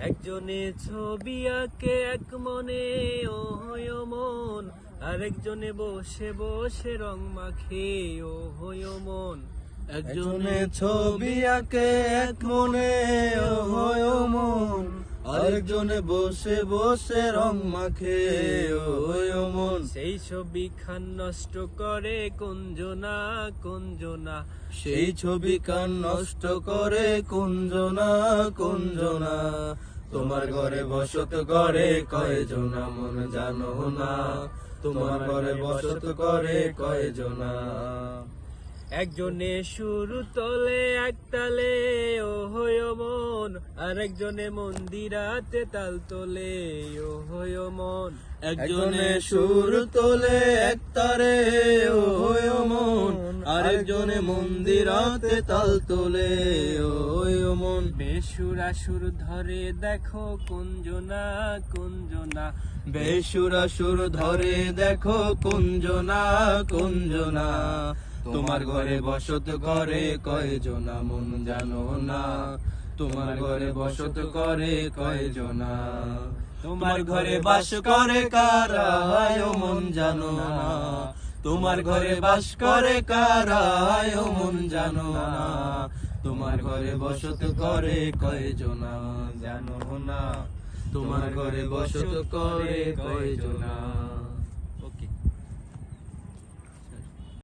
একজনে ছবি আঁকে এক মনে ও হয় মন, আরেকজনে বসে বসে রং মাখে ও হয় মন। একজনে ছবি আঁকে এক মনে ও হয় মন, আরেকজনে বসে বসে রং মাখে ও হয় মন। সেই ছবি খান নষ্ট করে কুঞ্জনা কুঞ্জনা, সেই ছবি কান নষ্ট করে কুঞ্জনা কুঞ্জনা। তোমার ঘরে বসত করে কয়জনা মন জানো না, তোমার ঘরে বসত করে কয়জনা। একজনে সুর তোলে এক তালে ও হয় মন, আরেকজনে মন্দিরাতে তাল তোলে ও হয় মন। একজনে সুর তোলে এক তারে ও হয় মন, আরেকজনে মন্দিরাতে তাল তোলে ও হয় মন। বেসুরা সুর ধরে দেখো কুঞ্জনা কুঞ্জনা, বেসুরা সুর ধরে দেখো কুঞ্জনা কুঞ্জনা। তোমার ঘরে বসত করে কয়জনা মন জানো না, তোমার ঘরে বসত করে কয়জনা। তোমার ঘরে বাস করে কারা ও মন জানো না, তোমার ঘরে বাস করে কারা ও মন জানো না। তোমার ঘরে বসত করে কয়জনা জানো না, তোমার ঘরে বসত করে কয়জনা।